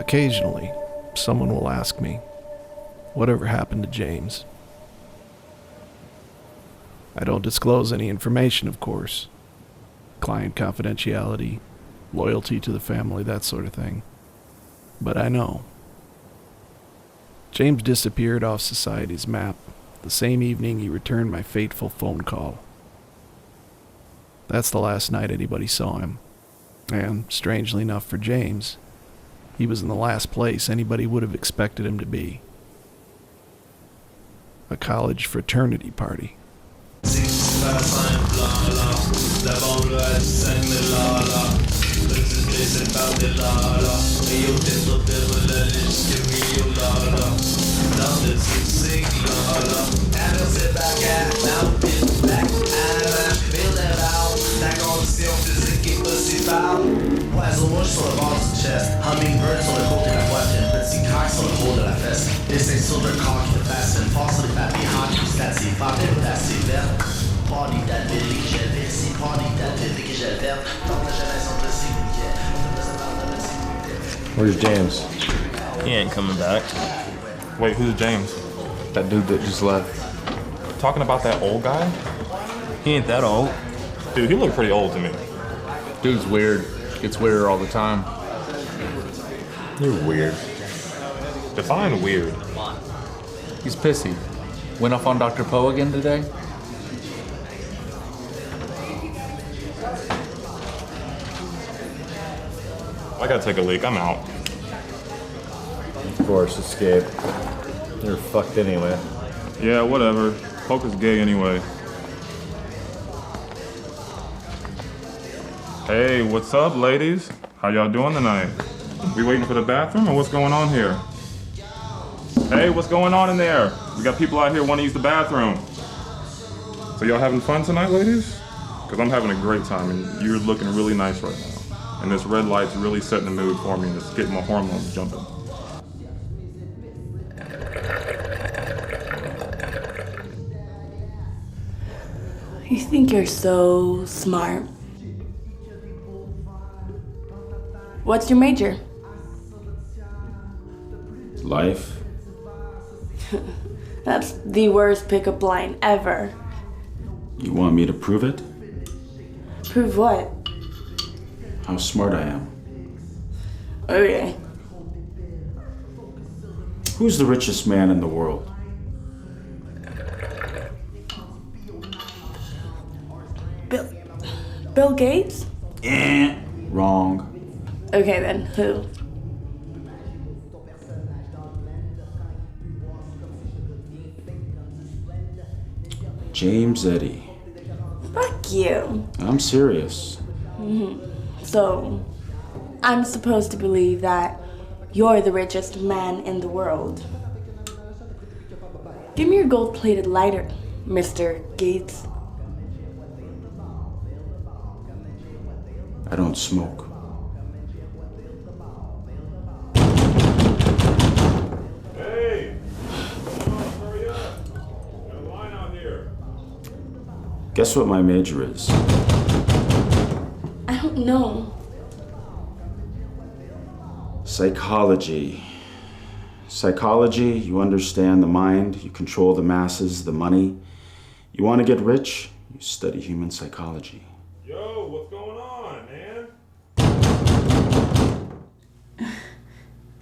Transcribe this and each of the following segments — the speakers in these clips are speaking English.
Occasionally, someone will ask me, whatever happened to James? I don't disclose any information, of course. Client confidentiality, loyalty to the family, that sort of thing. But I know. James disappeared off society's map the same evening he returned my fateful phone call. That's the last night anybody saw him. And, strangely enough for James, he was in the last place anybody would have expected him to be. A college fraternity party. Oiseaux sur le bord du chest, hummingbird sur le côté de la poitrine, petit coq sur le haut de la fesse, dessin sur le corps qui te fascine, force sur les papiers, hockey, statique, panthère ou tassée verte, party that Billy que j'ai versé, party that Billy que j'ai verte, tant que jamais son plaisir bouquet, Where's James? He ain't coming back. Wait, who's James? That dude that just left. Talking about that old guy? He ain't that old. Dude, he looked pretty old to me. Dude's weird. Gets weirder all the time. You're weird. Define weird. He's pissy. Went off on Dr. Poe again today? I gotta take a leak, I'm out. Of course, escape. You're fucked anyway. Yeah, whatever. Poker's gay anyway. Hey, what's up, ladies? How y'all doing tonight? We waiting for the bathroom, or what's going on here? Hey, what's going on in there? We got people out here wanting to use the bathroom. So y'all having fun tonight, ladies? Because I'm having a great time, and you're looking really nice right now. And this red light's really setting the mood for me, and it's getting my hormones jumping. You think you're so smart. What's your major? Life. That's the worst pickup line ever. You want me to prove it? Prove what? How smart I am. Okay. Who's the richest man in the world? Bill Gates? Wrong. Okay then, who? James Eddy. Fuck you. I'm serious. So, I'm supposed to believe that you're the richest man in the world. Give me your gold-plated lighter, Mr. Gates. I don't smoke. Hey! Hurry up! Got a line out here. Guess what my major is? I don't know. Psychology. Psychology, you understand the mind, you control the masses, the money. You want to get rich? You study human psychology. Yo, what's going on, man?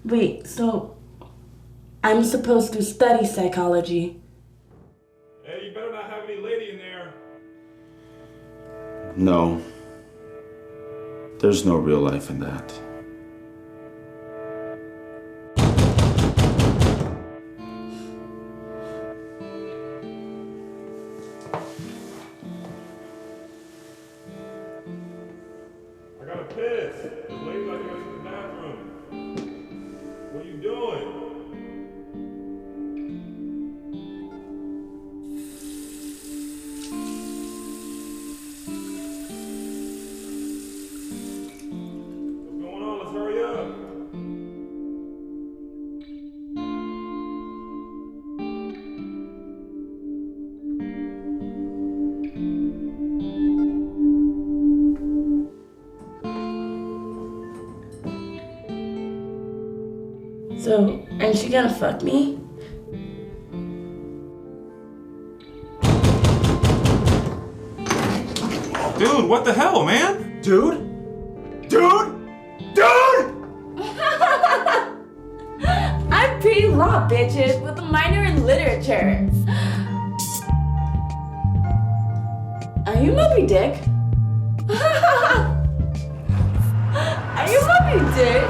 Wait, so I'm supposed to study psychology? Hey, you better not have any lady in there. No. There's no real life in that. I gotta piss. The lady's like to go to the bathroom. What are you doing? What's going So, aren't you gonna fuck me? Dude, what the hell, man? Dude? Dude? Dude! I'm pre-law, bitches, with a minor in literature. Are you Moby Dick? Are you Moby Dick?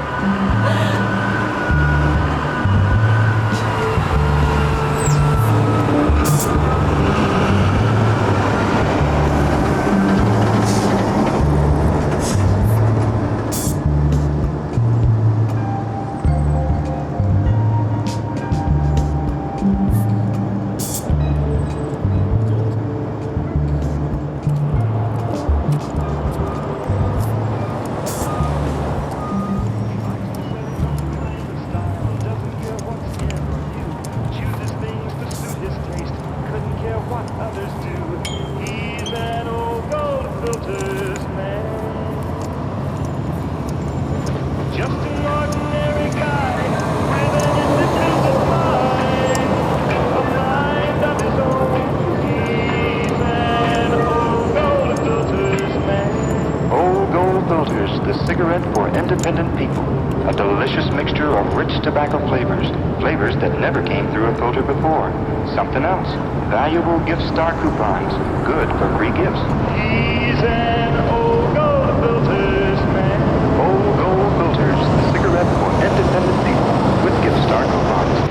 Independent people, a delicious mixture of rich tobacco flavors that never came through a filter before. Something else, valuable gift star coupons, good for free gifts. He's an old gold filters man. Old gold filters, the cigarette for independent people with gift star coupons.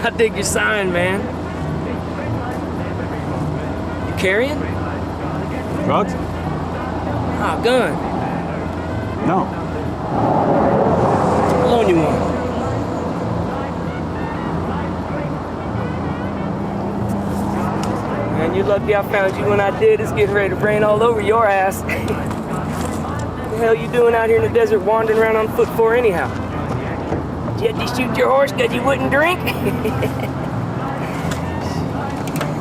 I dig your sign, man. You carrying? Drugs? Ah, gun. No. I'll loan you one. Man, you're lucky I found you when I did. It's getting ready to rain all over your ass. What the hell you doing out here in the desert wandering around on foot for anyhow? Did you have to shoot your horse because you wouldn't drink?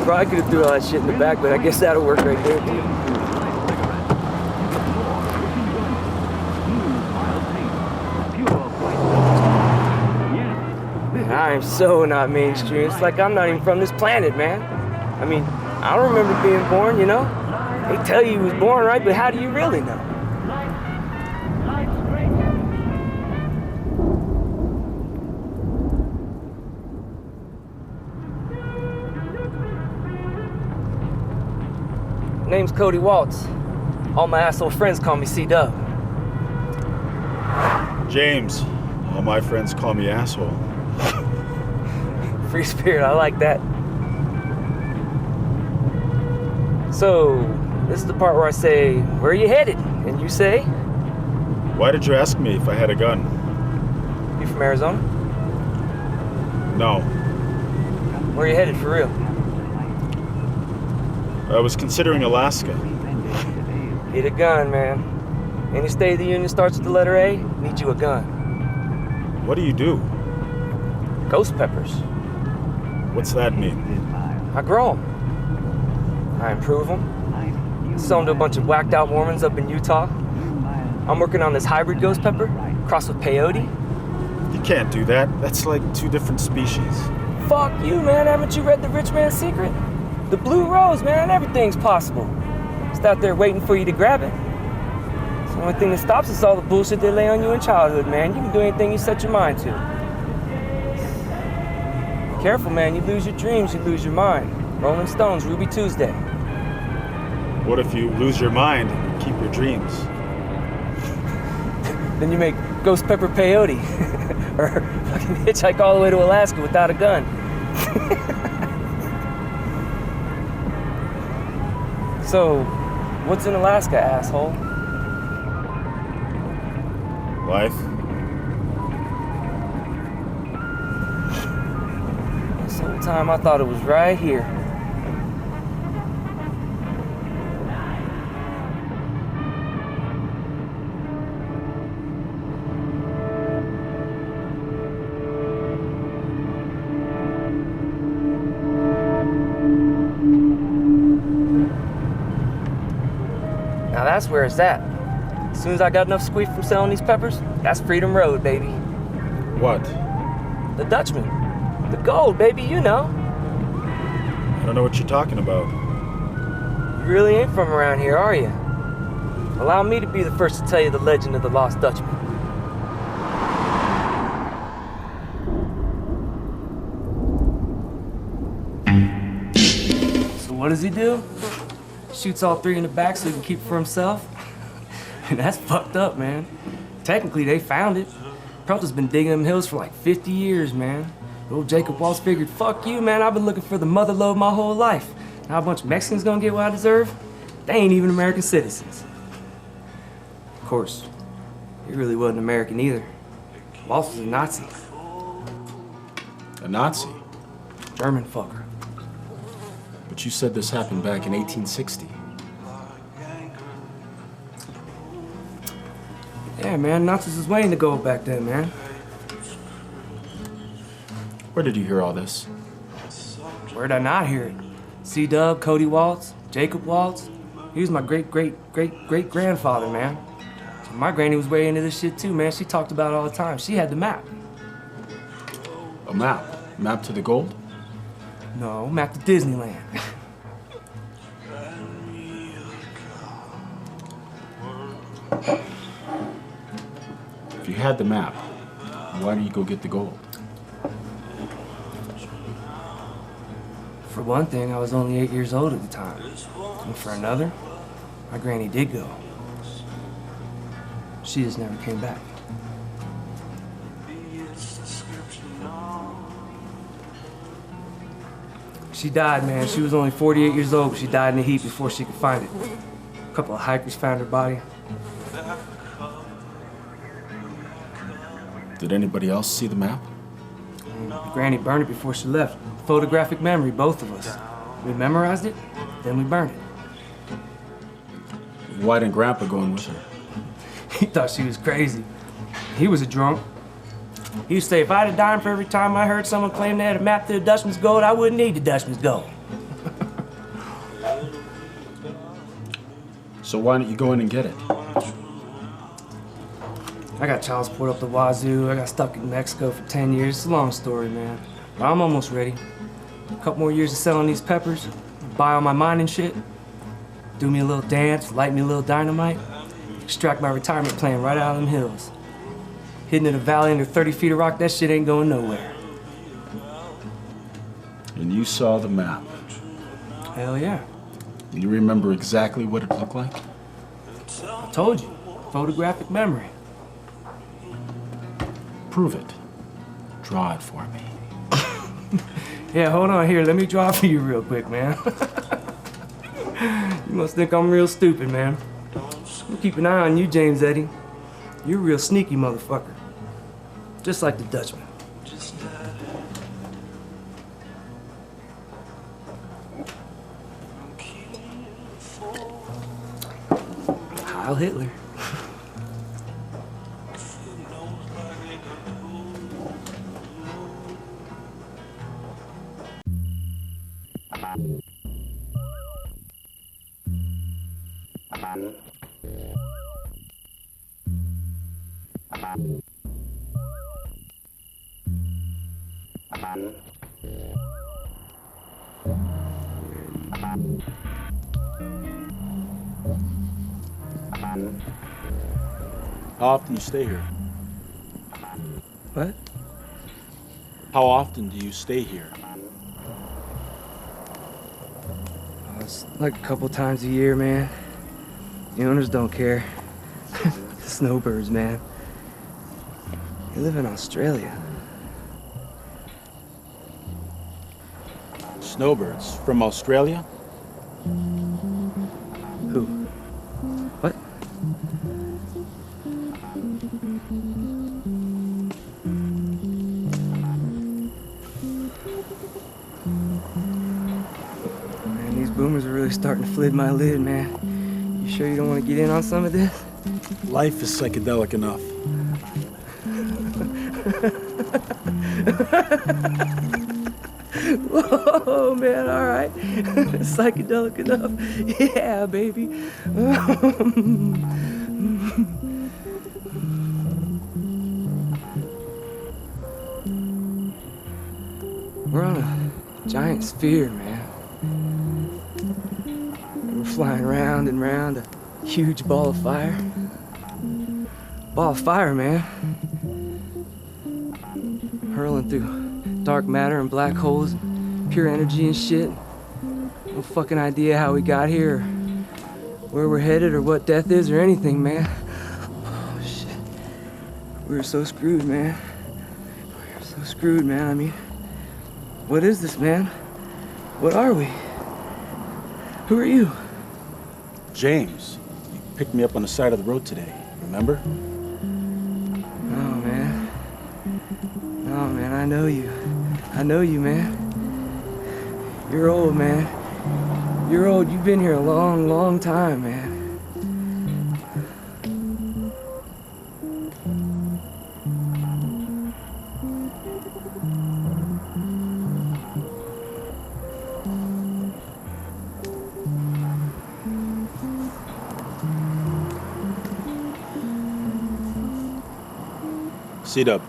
Probably could have threw all that shit in the back, but I guess that'll work right there too. I am so not mainstream. It's like I'm not even from this planet, man. I mean, I don't remember being born, you know? They tell you was born, right? But how do you really know? Name's Cody Waltz. All my asshole friends call me C-Dub. James. All my friends call me asshole. Free spirit, I like that. So, this is the part where I say, where are you headed? And you say? Why did you ask me if I had a gun? You from Arizona? No. Where are you headed, for real? I was considering Alaska. Need a gun, man. Any state of the union starts with the letter A, need you a gun. What do you do? Ghost peppers. What's that mean? I grow them. I improve them. Sell them to a bunch of whacked out Mormons up in Utah. I'm working on this hybrid ghost pepper, crossed with peyote. You can't do that. That's like two different species. Fuck you, man. Haven't you read The Rich Man's Secret? The Blue Rose, man. Everything's possible. Just out there waiting for you to grab it. The only thing that stops is all the bullshit they lay on you in childhood, man. You can do anything you set your mind to. Careful, man. You lose your dreams, you lose your mind. Rolling Stones, Ruby Tuesday. What if you lose your mind and keep your dreams? Then you make Ghost Pepper Peyote. Or fucking hitchhike all the way to Alaska without a gun. So, what's in Alaska, asshole? Life. This whole time I thought it was right here. Now that's where it's at. As soon as I got enough squeak from selling these peppers, that's Freedom Road, baby. What? The Dutchman. The gold, baby, you know. I don't know what you're talking about. You really ain't from around here, are you? Allow me to be the first to tell you the legend of the Lost Dutchman. So what does he do? Shoots all three in the back so he can keep it for himself? And that's fucked up, man. Technically, they found it. Pelter's been digging them hills for like 50 years, man. Old Jacob Waltz figured, fuck you, man, I've been looking for the mother lode my whole life. Now a bunch of Mexicans gonna get what I deserve? They ain't even American citizens. Of course, he really wasn't American either. Waltz was a Nazi. A Nazi? German fucker. But you said this happened back in 1860. Yeah, man, Nazis was waiting to go back then, man. Where did you hear all this? Where'd I not hear it? C-Dub, Cody Waltz, Jacob Waltz. He was my great-great-great-great-grandfather, man. So my granny was way into this shit too, man. She talked about it all the time. She had the map. A map? Map to the gold? No, map to Disneyland. If you had the map, why did you go get the gold? For one thing, I was only 8 years old at the time. And for another, my granny did go. She just never came back. She died, man. She was only 48 years old, but she died in the heat before she could find it. A couple of hikers found her body. Did anybody else see the map? Granny burned it before she left. Photographic memory, both of us. We memorized it, then we burned it. Why didn't Grandpa go in with her? He thought she was crazy. He was a drunk. He used to say, if I had a dime for every time I heard someone claim they had a map to the Dutchman's gold, I wouldn't need the Dutchman's gold. So why don't you go in and get it? I got child support up the wazoo. I got stuck in Mexico for 10 years. It's a long story, man. But I'm almost ready. A couple more years of selling these peppers, buy all my mining shit, do me a little dance, light me a little dynamite, extract my retirement plan right out of them hills. Hidden in a valley under 30 feet of rock, that shit ain't going nowhere. And you saw the map. Hell yeah. You remember exactly what it looked like? I told you, photographic memory. Prove it. Draw it for me. Yeah, hold on here, let me draw for you real quick, man. You must think I'm real stupid, man. I'm keep an eye on you, James Eddie. You're a real sneaky motherfucker. Just like the Dutchman. Heil Hitler. How often do you stay here? What? How often do you stay here? Oh, it's like a couple times a year, man. The owners don't care. Snowbirds, man. They live in Australia. Snowbirds from Australia? Who? What? Man, these boomers are really starting to flid my lid, man. You sure you don't want to get in on some of this? Life is psychedelic enough. Whoa, man, all right. Psychedelic enough. Yeah, baby. We're on a giant sphere, man. And we're flying round and round a huge ball of fire. Ball of fire, man. Hurling through dark matter and black holes, and pure energy and shit. No fucking idea how we got here, or where we're headed, or what death is, or anything, man. Oh, shit. We were so screwed, man. We were so screwed, man. I mean, what is this, man? What are we? Who are you? James, you picked me up on the side of the road today, remember? Oh, man. Oh, man, I know you. I know you, man. You're old, man. You're old. You've been here a long, long time, man. C-Dub.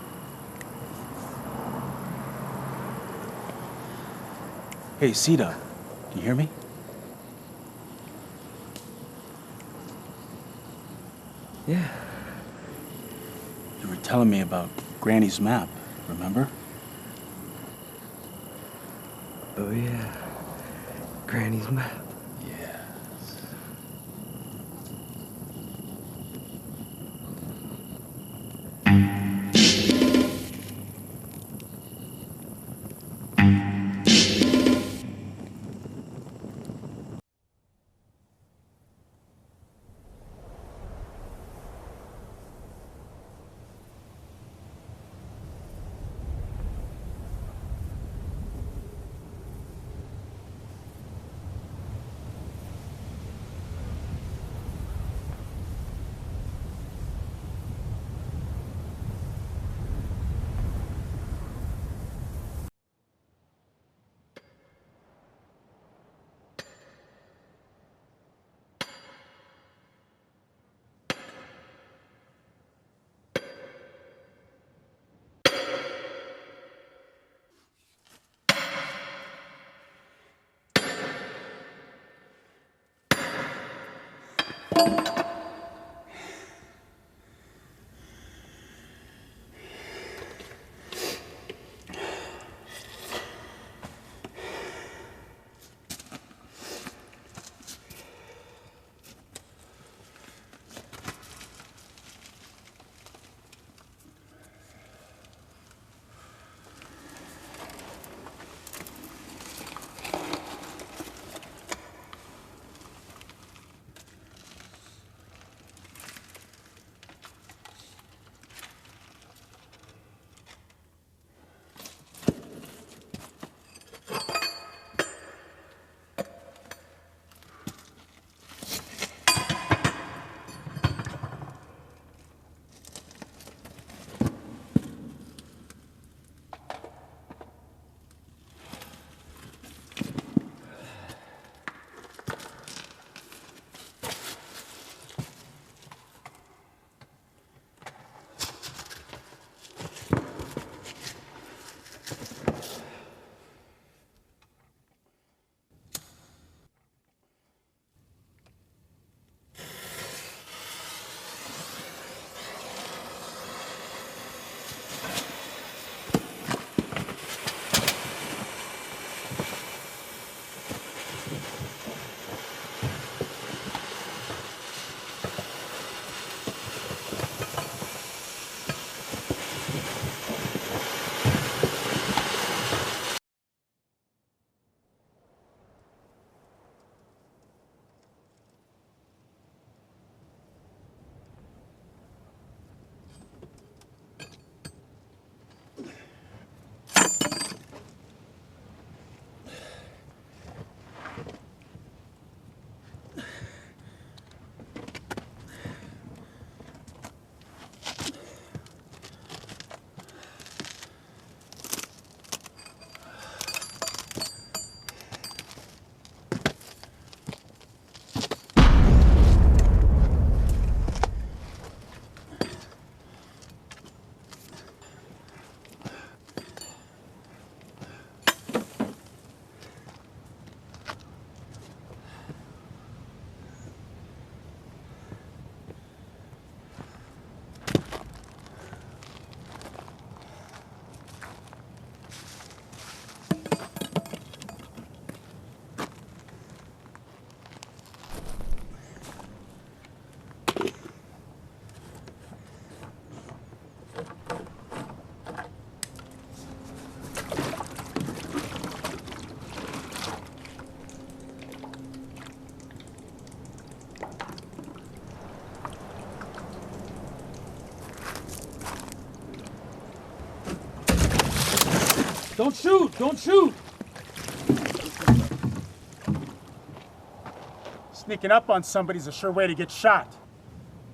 Hey, C-Dub, do you hear me? Yeah. You were telling me about Granny's map, remember? Oh, yeah. Granny's map. Don't shoot! Don't shoot! Sneaking up on somebody's a sure way to get shot.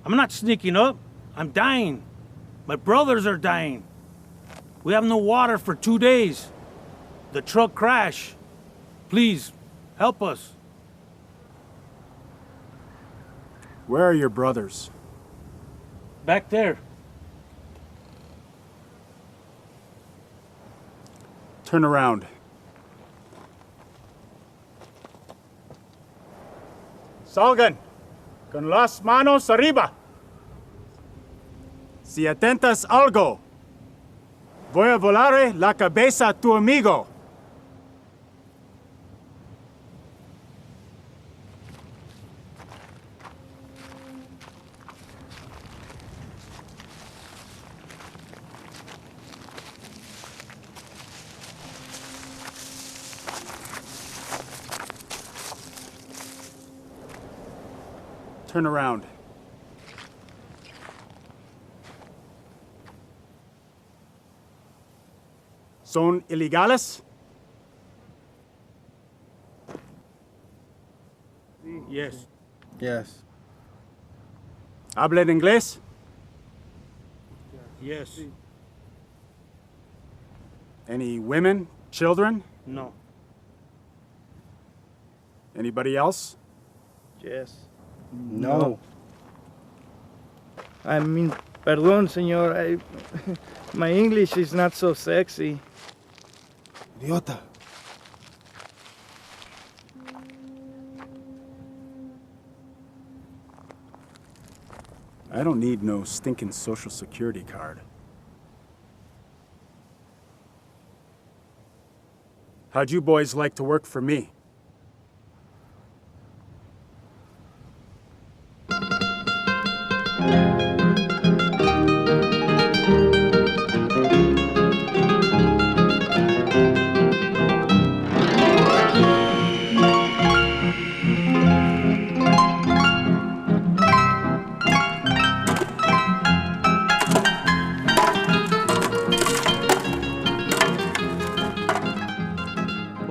I'm not sneaking up. I'm dying. My brothers are dying. We have no water for 2 days. The truck crashed. Please, help us. Where are your brothers? Back there. Turn around. Salgan, con las manos arriba. Si atentas algo, voy a volar la cabeza a tu amigo. Turn around. ¿Son ilegales? Yes. Yes. ¿Hablan inglés? Yes. Any women, children? No. Anybody else? Yes. No. I mean, perdón, señor. My English is not so sexy. Idiota. I don't need no stinking social security card. How'd you boys like to work for me?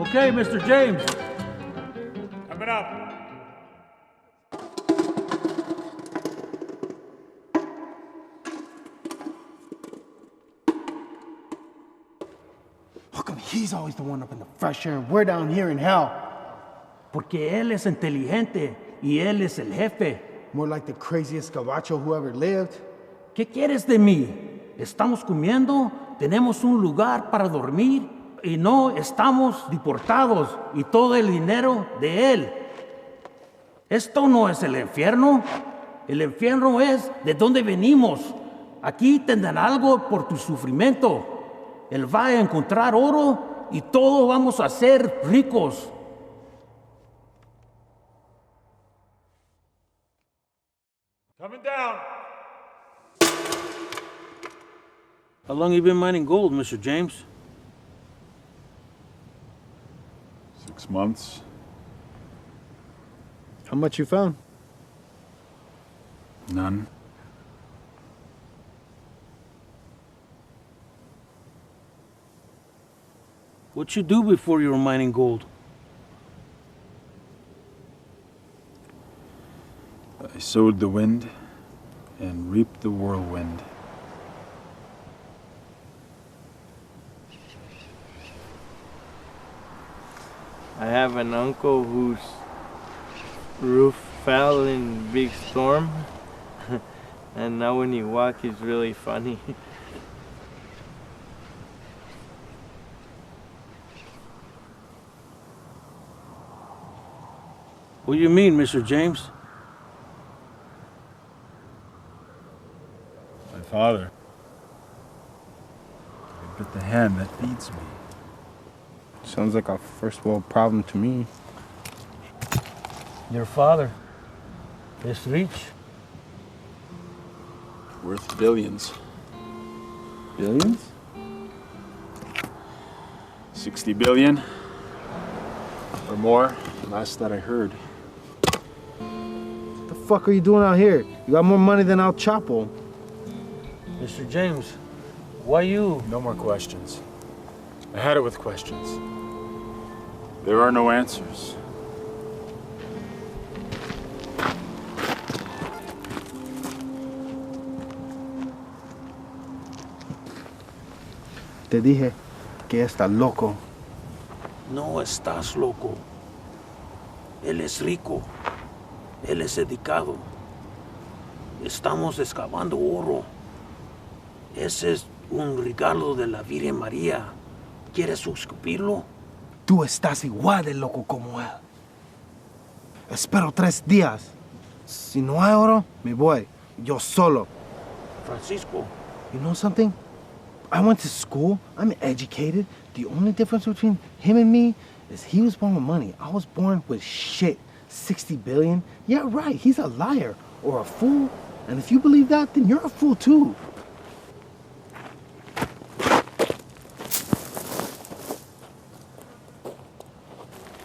Okay, Mr. James. Coming up. How come he's always the one up in the fresh air and we're down here in hell? Porque él es inteligente y él es el jefe. More like the craziest gabacho who ever lived. ¿Qué quieres de mí? Estamos comiendo, tenemos un lugar para dormir y no estamos deportados y todo el dinero de él. Esto no es el infierno. El infierno es de donde venimos. Aquí tendrán algo por tu sufrimiento. Él va a encontrar oro y todos vamos a ser ricos. Coming down. How long you been mining gold, Mr. James? 6 months. How much you found? None. What'd you do before you were mining gold? I sowed the wind and reaped the whirlwind. I have an uncle whose roof fell in a big storm. And now when he walks, he's really funny. What do you mean, Mr. James? My father. I bit the hand that feeds me. Sounds like a first world problem to me. Your father is rich. Worth billions. Billions? 60 billion. Or more, last that I heard. What the fuck are you doing out here? You got more money than El Chapo. Mr. James, why you? No more questions. I had it with questions. There are no answers. Te dije que está loco. No estás loco. Él es rico. Él es dedicado. Estamos excavando oro. Ese es un regalo de la Virgen María. ¿Quieres suscribirlo? Tú estás igual de loco como él. Espero 3 días. Si no hay oro, me voy. Yo solo. Francisco. You know something? I went to school. I'm educated. The only difference between him and me is he was born with money. I was born with shit. 60 billion? Yeah, right. He's a liar or a fool. And if you believe that, then you're a fool too.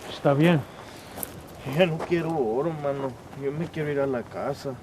Está bien. Ya no quiero oro, mano. Yo me quiero ir a la casa.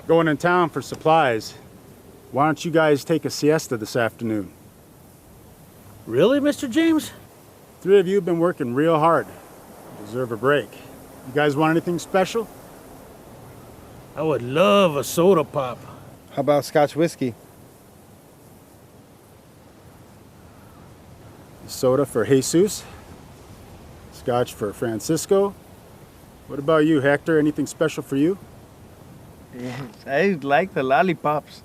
Going in town for supplies. Why don't you guys take a siesta this afternoon? Really, Mr. James? 3 of you have been working real hard. Deserve a break. You guys want anything special? I would love a soda pop. How about Scotch whiskey? Soda for Jesus. Scotch for Francisco. What about you, Hector? Anything special for you? Yes, I like the lollipops.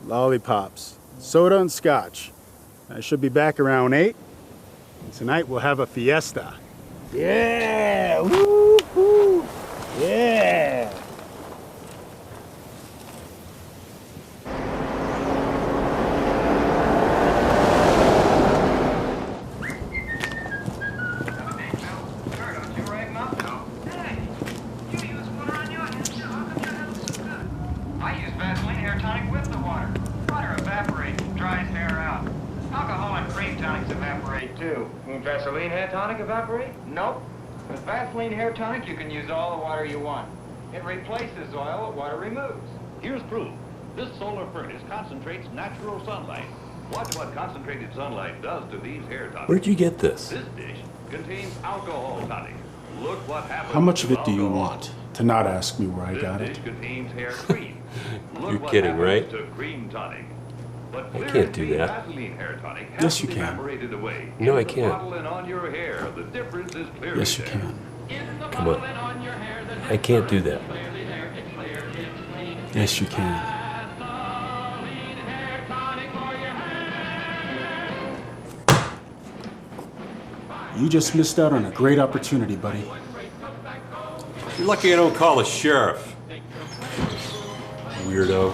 Lollipops. Soda and scotch. I should be back around 8. Tonight we'll have a fiesta. Yeah! Woo-hoo! Yeah! Vaseline hair tonic evaporate? Nope. With Vaseline hair tonic, you can use all the water you want. It replaces oil what water removes. Here's proof. This solar furnace concentrates natural sunlight. Watch what concentrated sunlight does to these hair tonics. Where'd you get this? This dish contains alcohol tonic. Look what happens. How much of it do you want? To not ask me where I got it. This dish contains hair cream. You're kidding, right? To cream tonic. But I can't do that. hair tonic Yes, you can. away. No, I can't. On your hair. The difference is clear. Yes, you can. Come on. I can't do that. Yes, you can. You just missed out on a great opportunity, buddy. You're lucky I don't call the sheriff. Weirdo.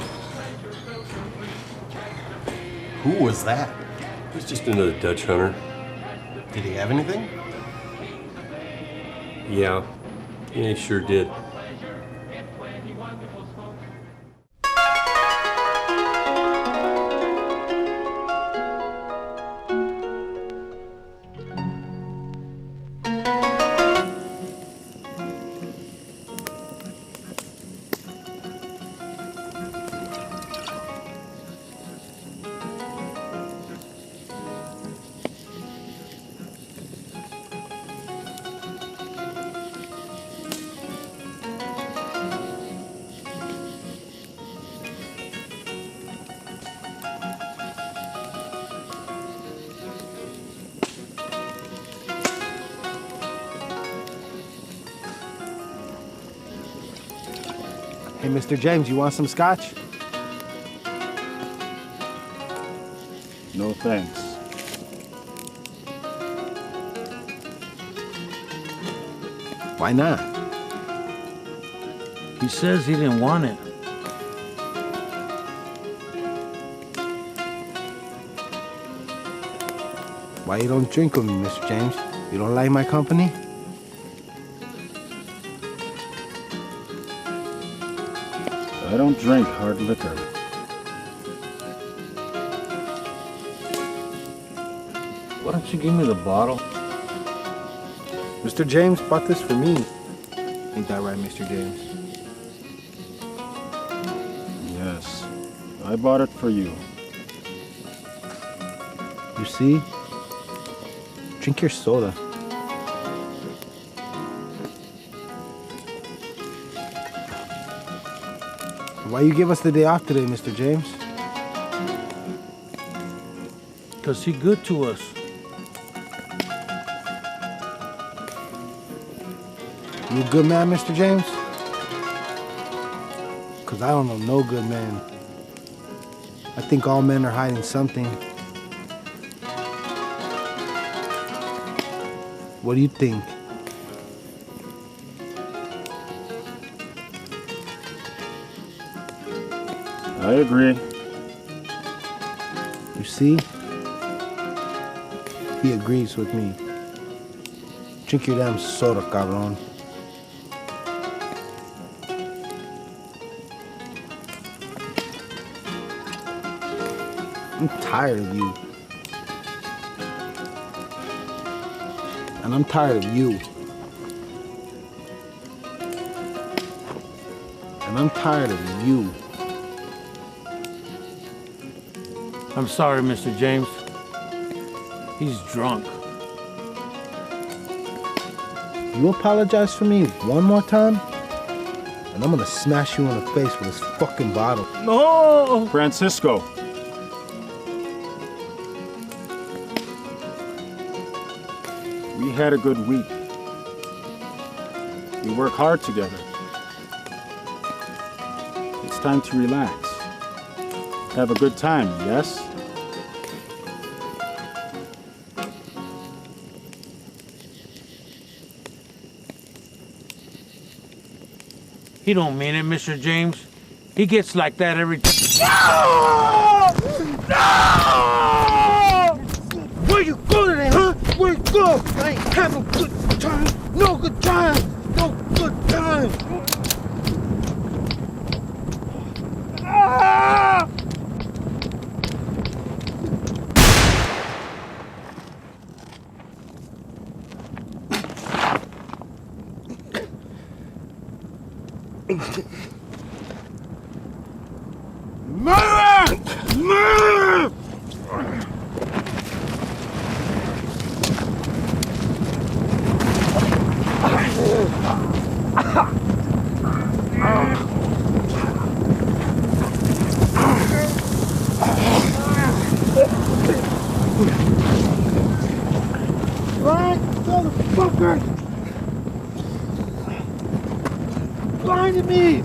Who was that? He's just another Dutch hunter. Did he have anything? Yeah, he sure did. Hey, Mr. James, you want some scotch? No thanks. Why not? He says he didn't want it. Why you don't drink with me, Mr. James? You don't like my company? I don't drink hard liquor. Why don't you give me the bottle? Mr. James bought this for me. Ain't that right, Mr. James? Yes, I bought it for you. You see? Drink your soda. Why you give us the day off today, Mr. James? Because he good to us. You a good man, Mr. James? Because I don't know no good man. I think all men are hiding something. What do you think? I agree. You see? He agrees with me. Drink your damn soda, cabrón. I'm tired of you. And I'm tired of you. And I'm tired of you. I'm sorry, Mr. James. He's drunk. You apologize for me one more time, and I'm gonna smash you in the face with this fucking bottle. No! Francisco. We had a good week. We work hard together. It's time to relax. Have a good time, yes? He don't mean it, Mr. James. He gets like that every time. No! No! Where you go today, huh? Where you go? I ain't having a good time. No good time. No good time. Ah! Murder! Murder! Blind motherfucker! Blinded me!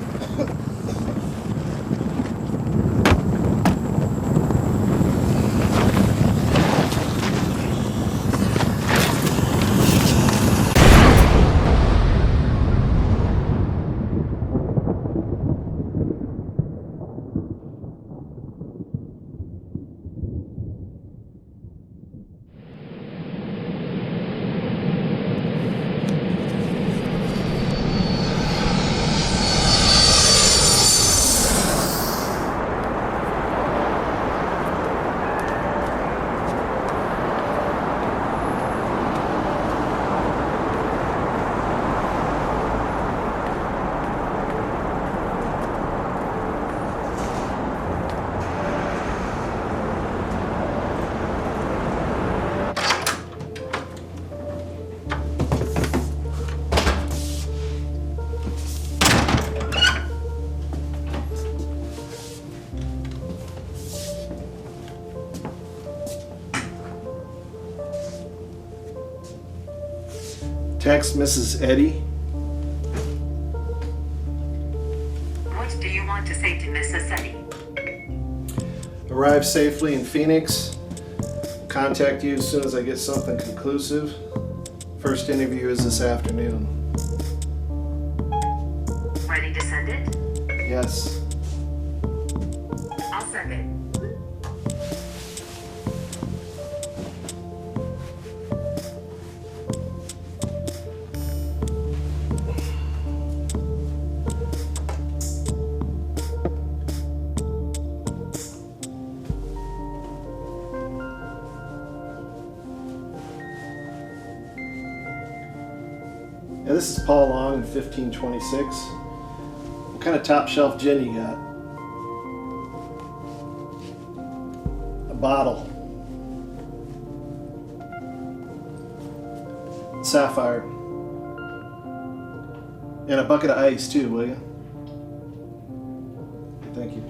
Text Mrs. Eddy. What do you want to say to Mrs. Eddy? Arrived safely in Phoenix. contact you as soon as I get something conclusive. First interview is this afternoon. Ready to send it? Yes. I'll send it. Yeah, this is Paul Long in 1526. What kind of top shelf gin you got? A bottle. Sapphire. And a bucket of ice too, will you? Thank you.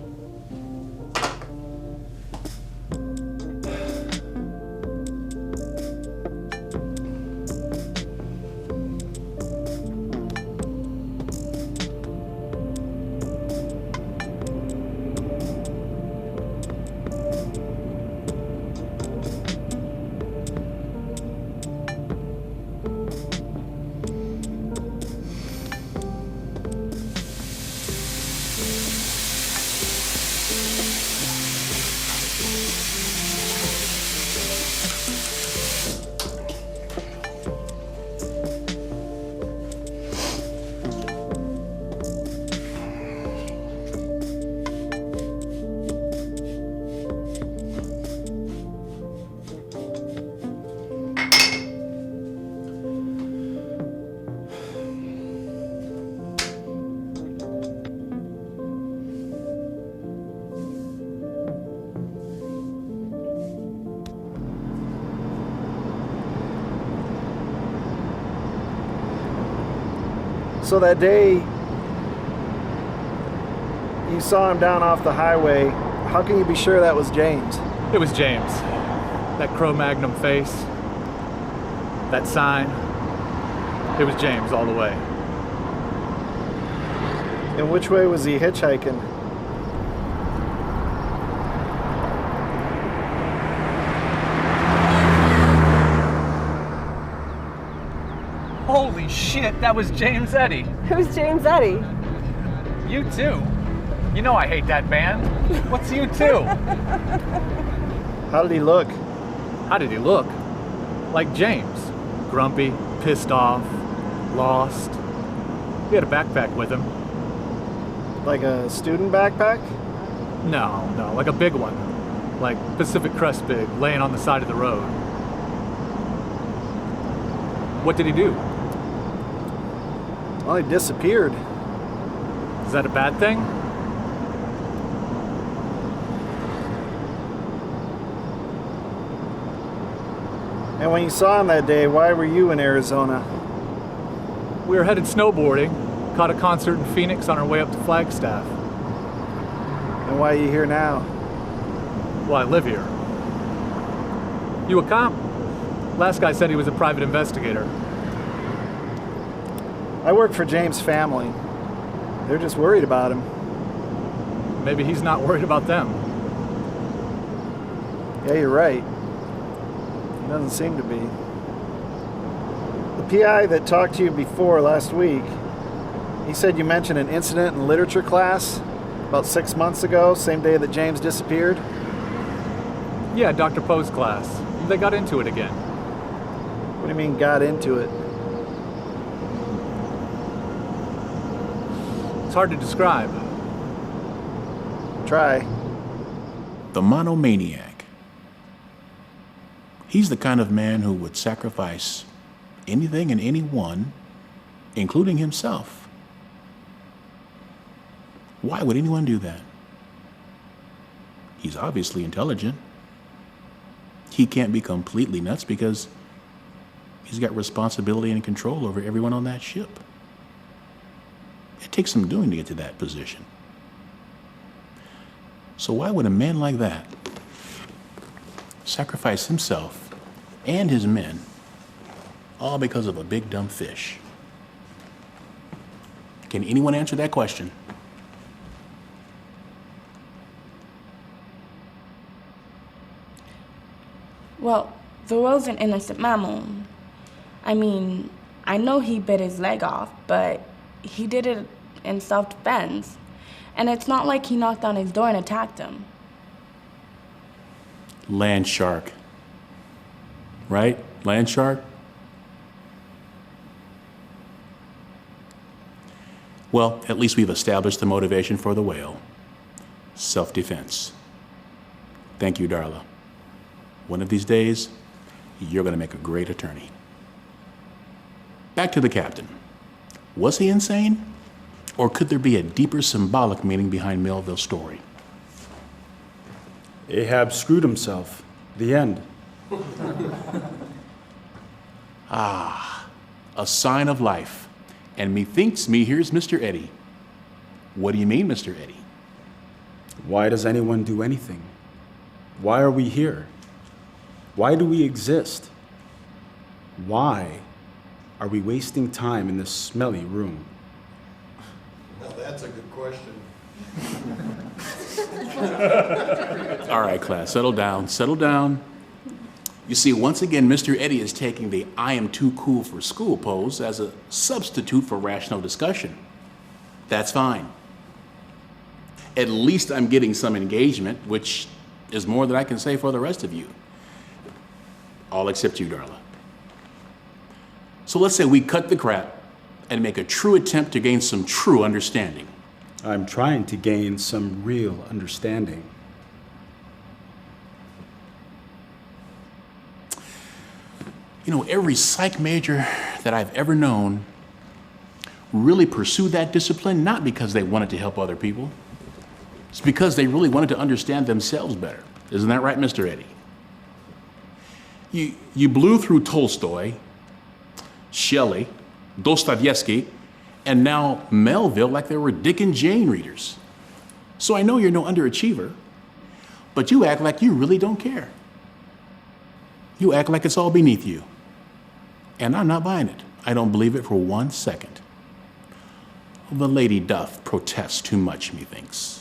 So that day you saw him down off the highway, how can you be sure that was James? It was James. That Cro-Magnon face, that sign, it was James all the way. And which way was he hitchhiking? Holy shit, that was James Eddy. Who's James Eddy? You too. You know I hate that band. What's you too? How did he look? How did he look? Like James. Grumpy, pissed off, lost. He had a backpack with him. Like a student backpack? No, like a big one. Like Pacific Crest big, laying on the side of the road. What did he do? Well, he disappeared. Is that a bad thing? And when you saw him that day, why were you in Arizona? We were headed snowboarding, caught a concert in Phoenix on our way up to Flagstaff. And why are you here now? Well, I live here. You a cop? Last guy said he was a private investigator. I work for James' family. They're just worried about him. Maybe he's not worried about them. Yeah, you're right. He doesn't seem to be. The PI that talked to you before last week, he said you mentioned an incident in literature class about 6 months ago, same day that James disappeared. Yeah, Dr. Poe's class. They got into it again. What do you mean, got into it? It's hard to describe. Try. The monomaniac. He's the kind of man who would sacrifice anything and anyone, including himself. Why would anyone do that? He's obviously intelligent. He can't be completely nuts because he's got responsibility and control over everyone on that ship. It takes some doing to get to that position. So why would a man like that sacrifice himself and his men all because of a big dumb fish? Can anyone answer that question? Well, the whale's an innocent mammal. I mean, I know he bit his leg off, but he did it in self-defense. And it's not like he knocked on his door and attacked him. Land shark. Right? Land shark? Well, at least we've established the motivation for the whale. Self-defense. Thank you, Darla. One of these days, you're going to make a great attorney. Back to the captain. Was he insane? Or could there be a deeper symbolic meaning behind Melville's story? Ahab screwed himself. The end. Ah, a sign of life. And methinks me here's Mr. Eddie. What do you mean, Mr. Eddie? Why does anyone do anything? Why are we here? Why do we exist? Why are we wasting time in this smelly room? Now that's a good question. All right, class, settle down, settle down. You see, once again, Mr. Eddie is taking the I am too cool for school pose as a substitute for rational discussion. That's fine. At least I'm getting some engagement, which is more than I can say for the rest of you. All except you, Darla. So let's say we cut the crap and make a true attempt to gain some true understanding. I'm trying to gain some real understanding. You know, every psych major that I've ever known really pursued that discipline not because they wanted to help other people. It's because they really wanted to understand themselves better. Isn't that right, Mr. Eddie? You blew through Tolstoy, Shelley, Dostoevsky, and now Melville like they were Dick and Jane readers. So I know you're no underachiever, but you act like you really don't care. You act like it's all beneath you. And I'm not buying it. I don't believe it for 1 second. The lady doth protest too much, methinks.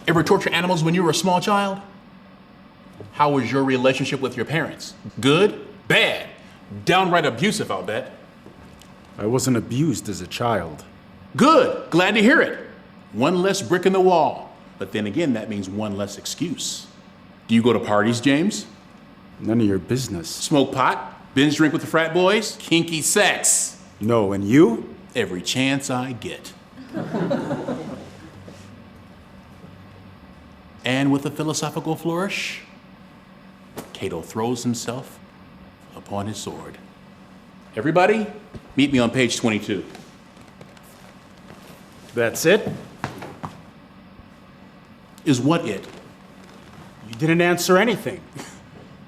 Ever torture animals when you were a small child? How was your relationship with your parents? Good? Bad? Downright abusive, I'll bet. I wasn't abused as a child. Good. Glad to hear it. One less brick in the wall. But then again, that means one less excuse. Do you go to parties, James? None of your business. Smoke pot? Binge drink with the frat boys? Kinky sex? No, and you? Every chance I get. And with a philosophical flourish, Cato throws himself upon his sword. Everybody, meet me on page 22. That's it? Is what it? You didn't answer anything.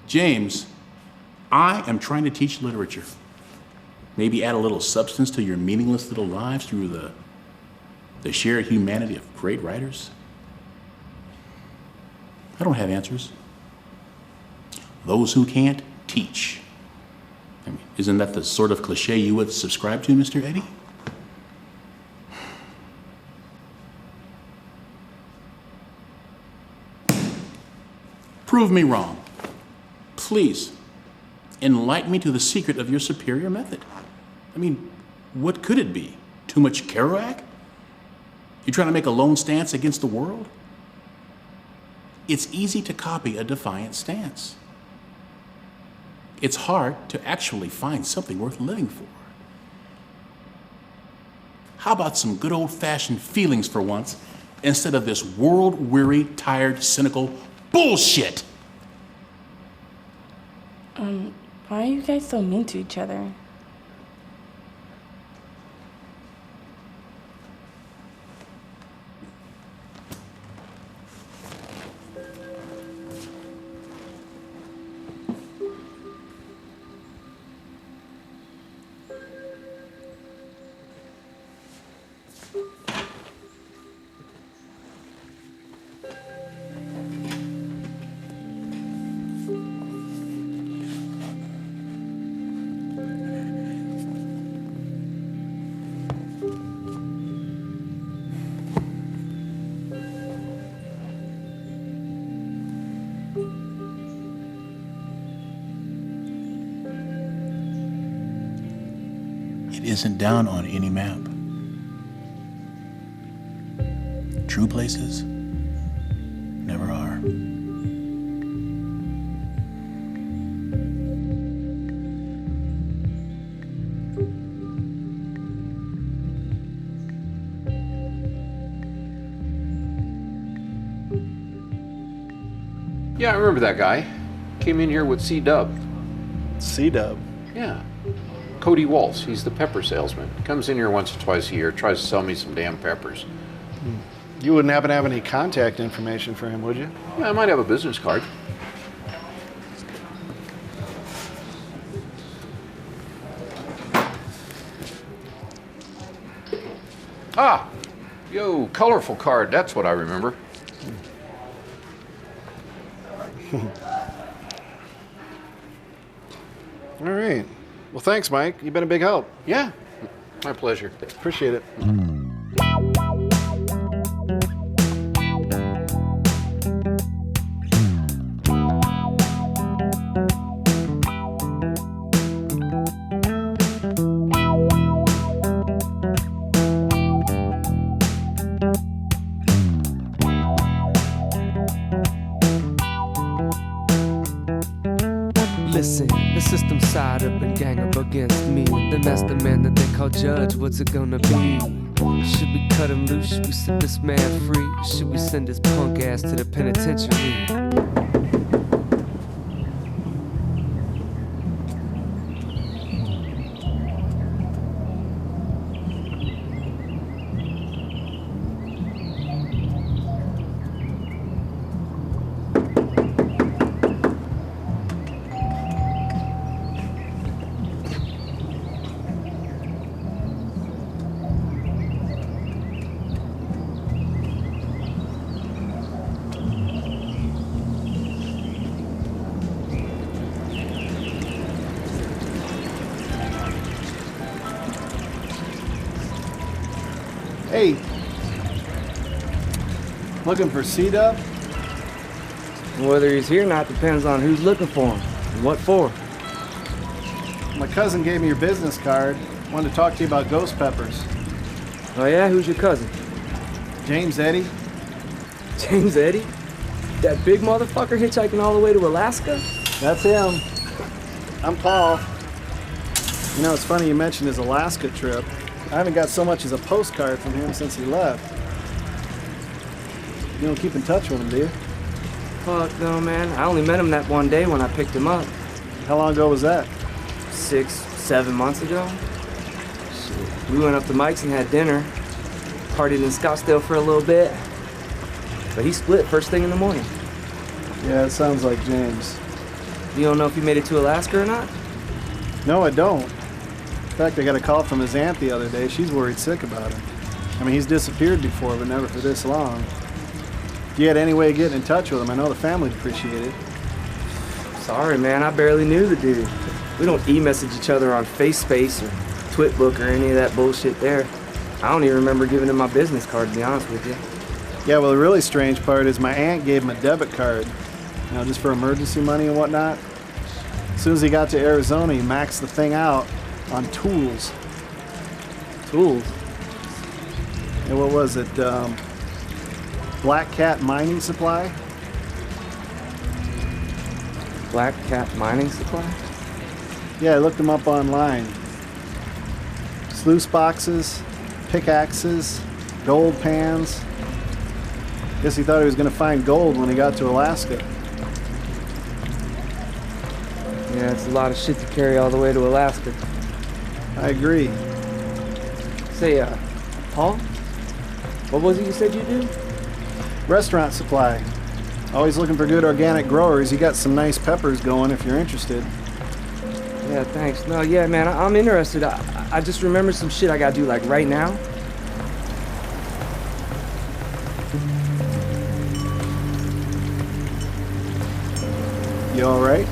James, I am trying to teach literature. Maybe add a little substance to your meaningless little lives through the shared humanity of great writers. I don't have answers. Those who can't, teach. I mean, isn't that the sort of cliche you would subscribe to, Mr. Eddie? Prove me wrong. Please, enlighten me to the secret of your superior method. I mean, what could it be? Too much Kerouac? You trying to make a lone stance against the world? It's easy to copy a defiant stance. It's hard to actually find something worth living for. How about some good old-fashioned feelings for once, instead of this world-weary, tired, cynical bullshit? Why are you guys so mean to each other? isn't down on any map. True places never are. Yeah, I remember that guy. Came in here with C-Dub. C-Dub? Yeah. Cody Waltz, he's the pepper salesman. Comes in here once or twice a year, tries to sell me some damn peppers. You wouldn't happen to have any contact information for him, would you? Yeah, I might have a business card. Ah! Yo, colorful card, that's what I remember. All right. Well, thanks, Mike. You've been a big help. Yeah, my pleasure. Appreciate it. Listen, the system's side up and gang up against me. The master man that they call judge, what's it gonna be? Should we cut him loose? Should we set this man free? Should we send his punk ass to the penitentiary? Hey, looking for C-Dub? Whether he's here or not depends on who's looking for him and what for. My cousin gave me your business card. Wanted to talk to you about ghost peppers. Oh yeah? Who's your cousin? James Eddy. James Eddy? That big motherfucker hitchhiking all the way to Alaska? That's him. I'm Paul. You know, it's funny you mentioned his Alaska trip. I haven't got so much as a postcard from him since he left. You don't keep in touch with him, do you? Fuck no, man. I only met him that one day when I picked him up. How long ago was that? 6, 7 months ago. Shit. We went up to Mike's and had dinner. Partied in Scottsdale for a little bit. But he split first thing in the morning. Yeah, it sounds like James. You don't know if he made it to Alaska or not? No, I don't. In fact, I got a call from his aunt the other day. She's worried sick about him. I mean, he's disappeared before, but never for this long. If you had any way of getting in touch with him, I know the family'd appreciate it. Sorry, man. I barely knew the dude. We don't e-message each other on FaceSpace or Twitbook or any of that bullshit there. I don't even remember giving him my business card, to be honest with you. Yeah, well, the really strange part is my aunt gave him a debit card, you know, just for emergency money and whatnot. As soon as he got to Arizona, he maxed the thing out on tools. Tools? And what was it? Black Cat Mining Supply? Black Cat Mining Supply? Yeah, I looked them up online. Sluice boxes, pickaxes, gold pans. Guess he thought he was going to find gold when he got to Alaska. Yeah, it's a lot of shit to carry all the way to Alaska. I agree. Say, Paul? What was it you said you do? Restaurant supply. Always looking for good organic growers. You got some nice peppers going if you're interested. Yeah, thanks. No, yeah, man, I'm interested. I just remembered some shit I gotta do, like, right now. You all right?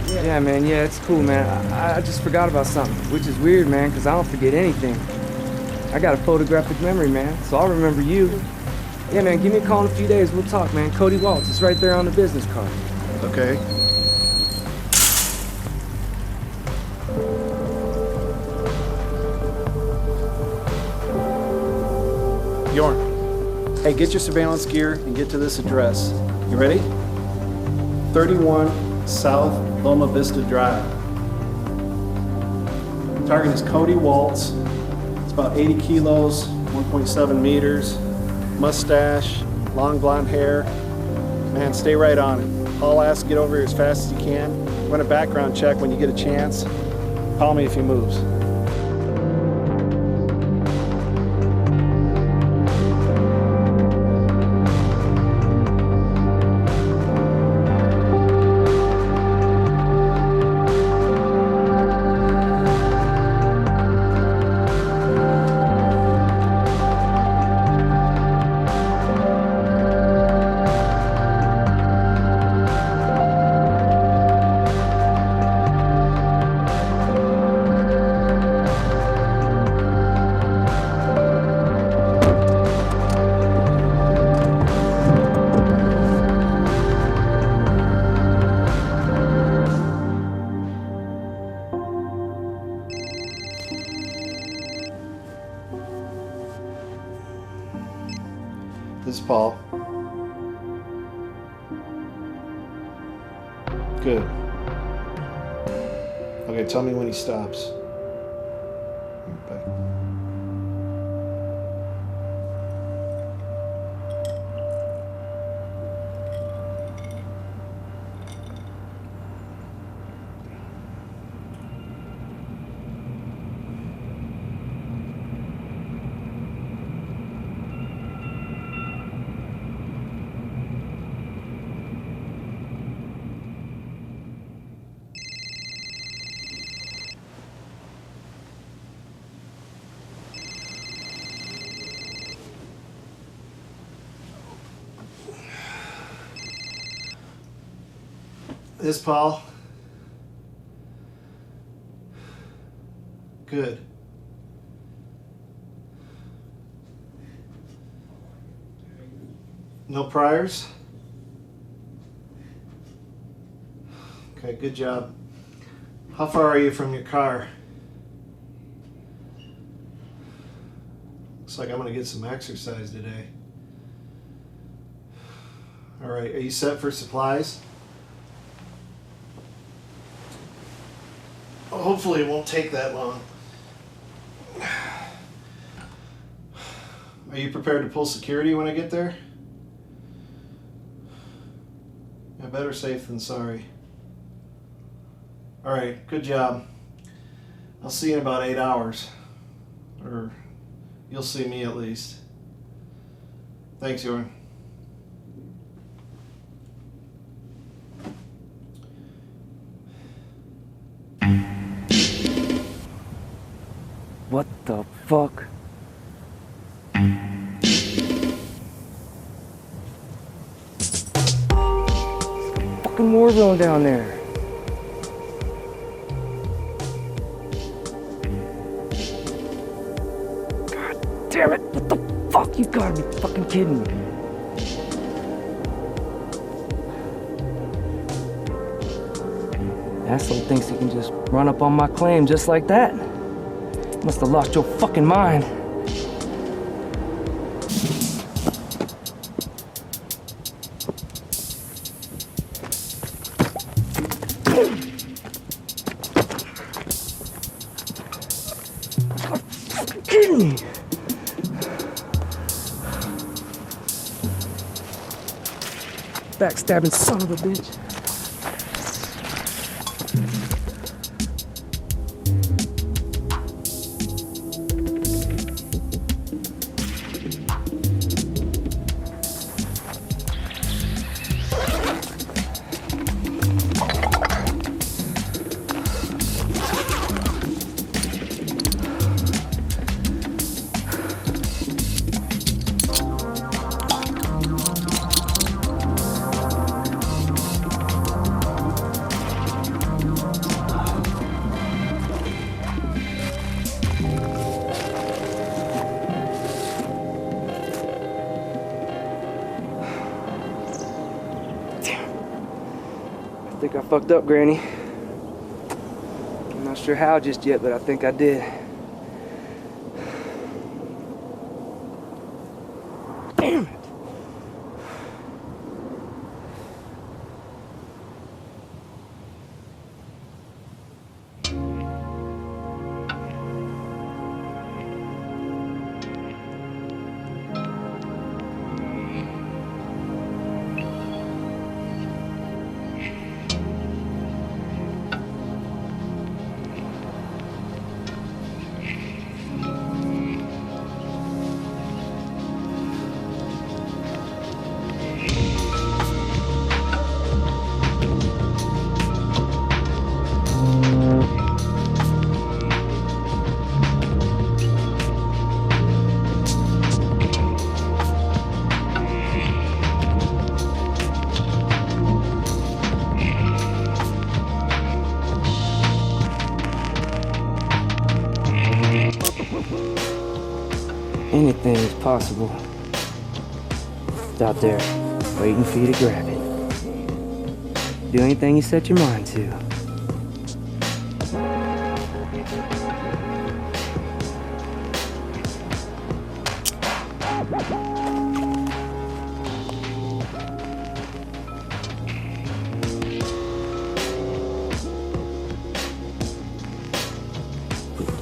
Yeah, man, yeah, it's cool, man. I just forgot about something, which is weird, man, because I don't forget anything. I got a photographic memory, man, so I'll remember you. Yeah, man, give me a call in a few days. We'll talk, man. Cody Waltz. It's right there on the business card. Okay. Hey, get your surveillance gear and get to this address. You ready? 31 South Loma Vista Drive. Target is Cody Waltz. It's about 80 kilos, 1.7 meters, mustache, long blonde hair. Man, stay right on it. I'll ask get over here as fast as you can. Run a background check when you get a chance. Call me if he moves. This is Paul. Good. Okay, tell me when he stops. Bye. This is Paul. Good. No priors? Okay, good job. How far are you from your car? Looks like I'm gonna get some exercise today. All right, are you set for supplies? Hopefully it won't take that long. Are you prepared to pull security when I get there? Yeah, better safe than sorry. All right, good job. I'll see you in about 8 hours. Or you'll see me at least. Thanks, Jordan. What the fuck? Fucking war zone down there. God damn it! What the fuck? You gotta be fucking kidding me. Asshole thinks he can just run up on my claim just like that. Must have lost your fucking mind. Fucking kidding me. Backstabbing son of a bitch. I think I fucked up, Granny. I'm not sure how just yet, but I think I did. Damn it! anything is possible. It's out there, waiting for you to grab it. Do anything you set your mind to.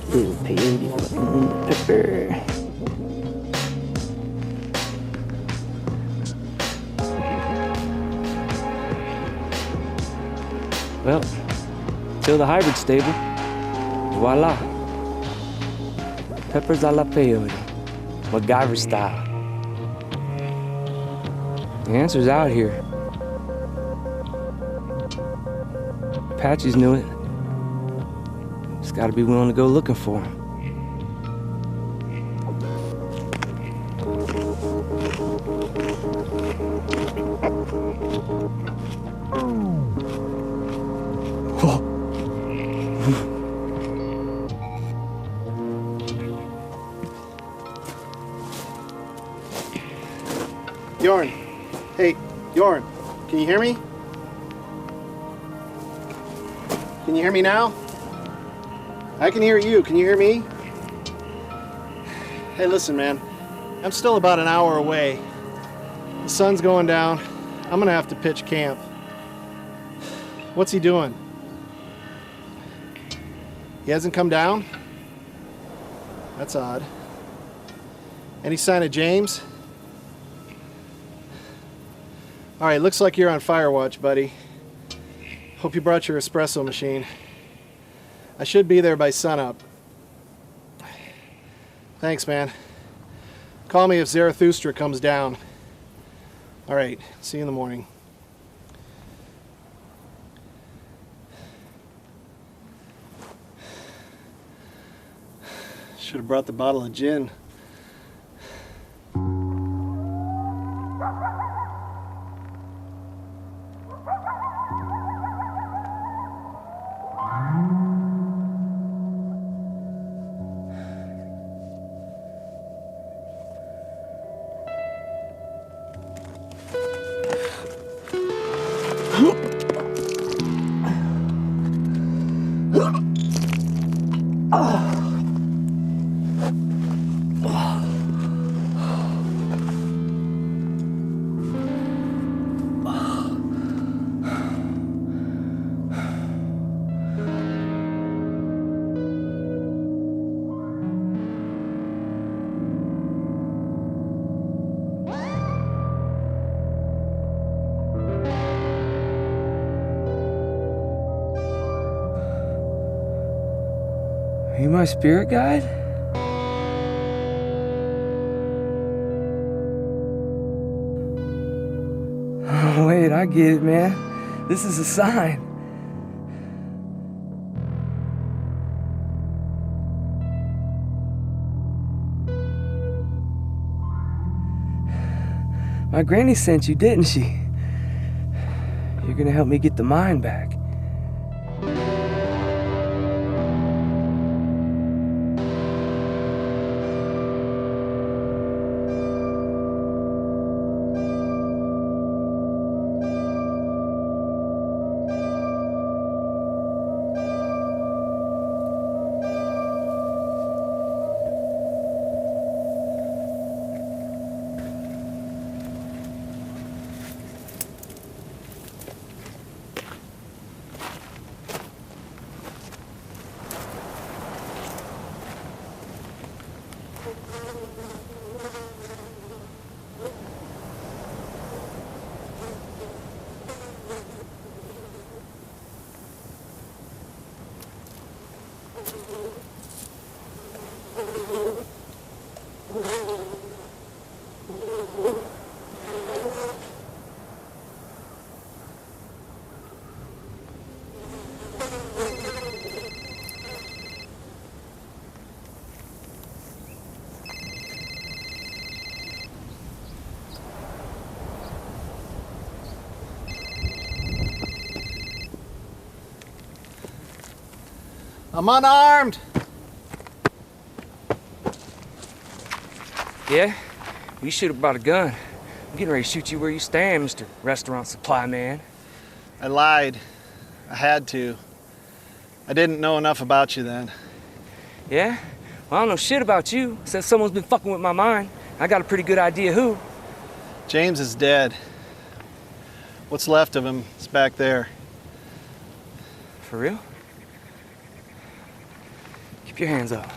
Little peyote pepper. Well, till the hybrid stable. Voila. Peppers a la peyote. MacGyver style. The answer's out here. Apaches knew it. Just gotta be willing to go looking for him. Jorn. Hey, Jorn. Can you hear me? Can you hear me now? I can hear you. Can you hear me? Hey, listen, man. I'm still about an hour away. The sun's going down. I'm gonna have to pitch camp. What's he doing? He hasn't come down? That's odd. Any sign of James? All right, looks like you're on fire watch, buddy. Hope you brought your espresso machine. I should be there by sunup. Thanks, man. Call me if Zarathustra comes down. All right, see you in the morning. Should have brought the bottle of gin. Are you my spirit guide? Oh, wait, I get it, man. This is a sign. My granny sent you, didn't she? You're gonna help me get the mine back. I'm unarmed. Yeah? You should have brought a gun. I'm getting ready to shoot you where you stand, Mr. Restaurant Supply Man. I lied. I had to. I didn't know enough about you then. Yeah? Well, I don't know shit about you. Said someone's been fucking with my mind. I got a pretty good idea who. James is dead. What's left of him is back there. For real? Keep your hands up.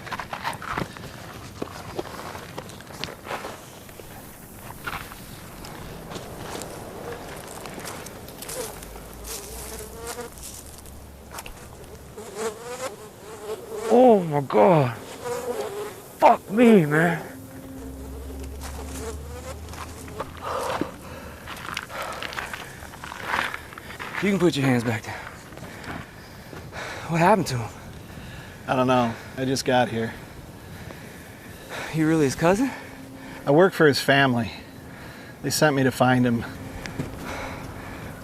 Oh my God. Fuck me, man. You can put your hands back down. What happened to him? I don't know. I just got here. You really his cousin? I work for his family. They sent me to find him.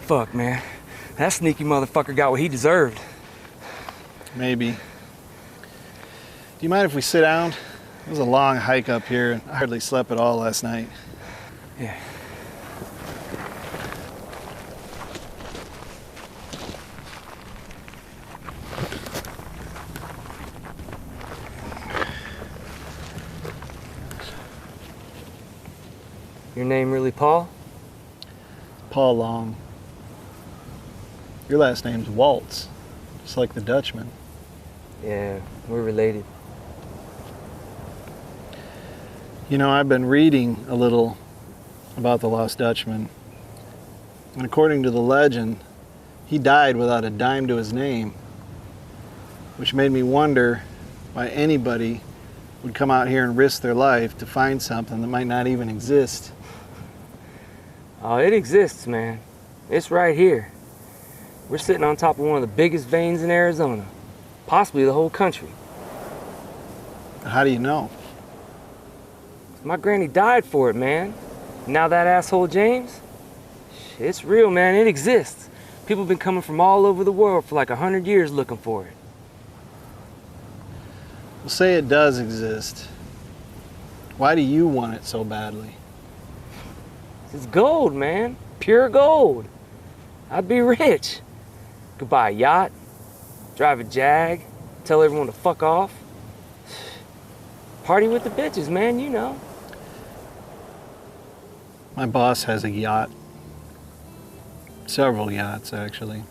Fuck, man. That sneaky motherfucker got what he deserved. Maybe. Do you mind if we sit down? It was a long hike up here, and I hardly slept at all last night. Yeah. Your name really Paul? Paul Long. Your last name's Waltz, just like the Dutchman. Yeah, we're related. You know, I've been reading a little about the Lost Dutchman. And according to the legend, he died without a dime to his name, which made me wonder why anybody would come out here and risk their life to find something that might not even exist. Oh, it exists, man. It's right here. We're sitting on top of one of the biggest veins in Arizona, possibly the whole country. How do you know? My granny died for it, man. Now that asshole James, it's real, man. It exists. People have been coming from all over the world for like 100 years looking for it. Well, say it does exist. Why do you want it so badly? It's gold, man. Pure gold. I'd be rich. Could buy a yacht, drive a Jag, tell everyone to fuck off. Party with the bitches, man, you know. My boss has a yacht. Several yachts, actually.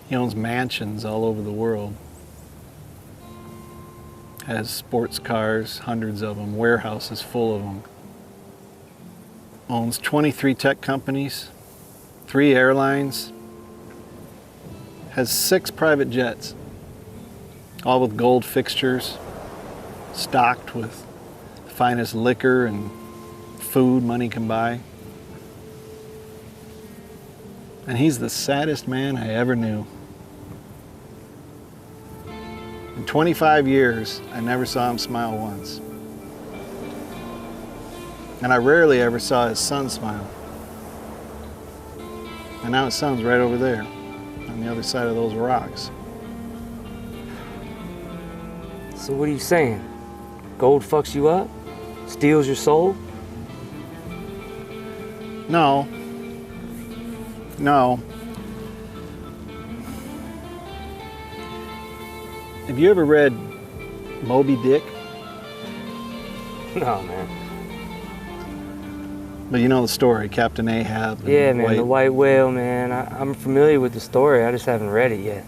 He owns mansions all over the world. Has sports cars, hundreds of them, warehouses full of them. Owns 23 tech companies, 3 airlines, has 6 private jets, all with gold fixtures, stocked with the finest liquor and food money can buy. And he's the saddest man I ever knew. In 25 years, I never saw him smile once. And I rarely ever saw his son smile. And now his son's right over there, on the other side of those rocks. So what are you saying? Gold fucks you up? Steals your soul? No. No. Have you ever read Moby Dick? No, man. But you know the story, Captain Ahab. And Yeah, man, the white whale, man. I'm familiar with the story, I just haven't read it yet.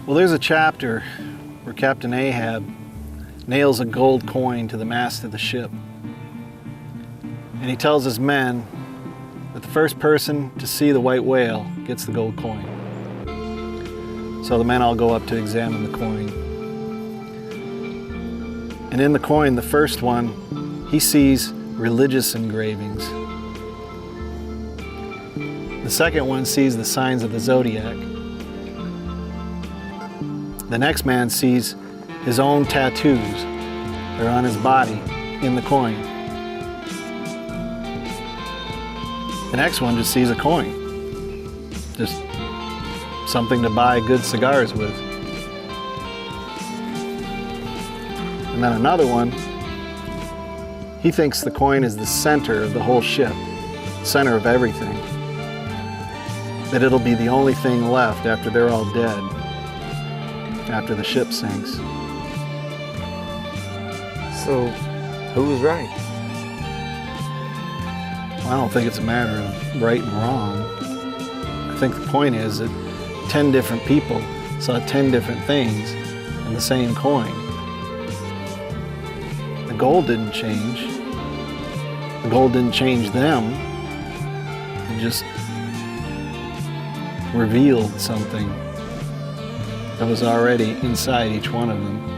Well, there's a chapter where Captain Ahab nails a gold coin to the mast of the ship. And he tells his men that the first person to see the white whale gets the gold coin. So the men all go up to examine the coin. And in the coin, the first one, he sees religious engravings. The second one sees the signs of the zodiac. The next man sees his own tattoos that are on his body in the coin. The next one just sees a coin. Just something to buy good cigars with. And then another one, he thinks the coin is the center of the whole ship, center of everything. That it'll be the only thing left after they're all dead, after the ship sinks. So, who was right? Well, I don't think it's a matter of right and wrong. I think the point is that 10 different people saw 10 different things in the same coin. The gold didn't change. The gold didn't change them. It just revealed something that was already inside each one of them.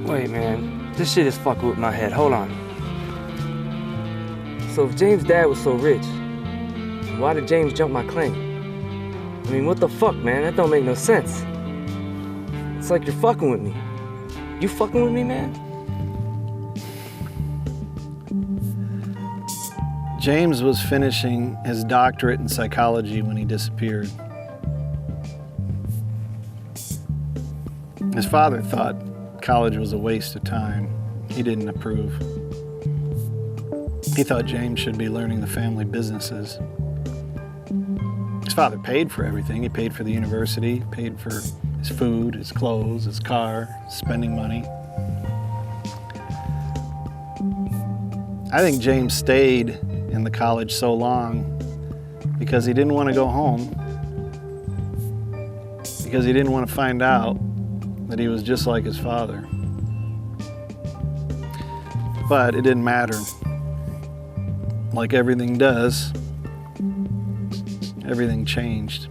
Wait, man, this shit is fucking with my head. Hold on. So if James' dad was so rich, why did James jump my claim? I mean, what the fuck, man? That don't make no sense. It's like you're fucking with me. You fucking with me, man? James was finishing his doctorate in psychology when he disappeared. His father thought college was a waste of time. He didn't approve. He thought James should be learning the family businesses. His father paid for everything. He paid for the university, paid for his food, his clothes, his car, spending money. I think James stayed in the college so long because he didn't want to go home, because he didn't want to find out that he was just like his father. But it didn't matter. Like everything does, everything changed.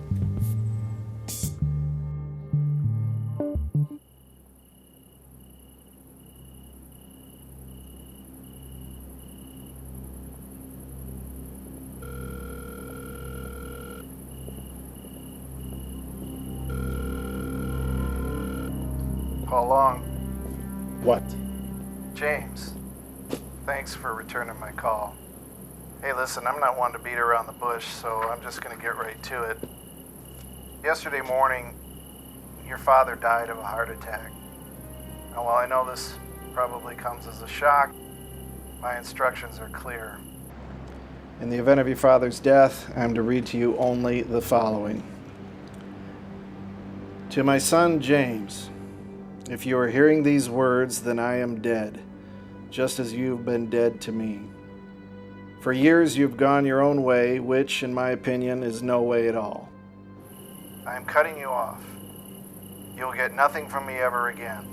How long? What? James, thanks for returning my call. Hey, listen, I'm not one to beat around the bush, so I'm just going to get right to it. Yesterday morning, your father died of a heart attack. Now, while I know this probably comes as a shock, my instructions are clear. In the event of your father's death, I am to read to you only the following. To my son, James, if you are hearing these words, then I am dead, just as you've been dead to me. For years you've gone your own way, which, in my opinion, is no way at all. I am cutting you off. You'll get nothing from me ever again.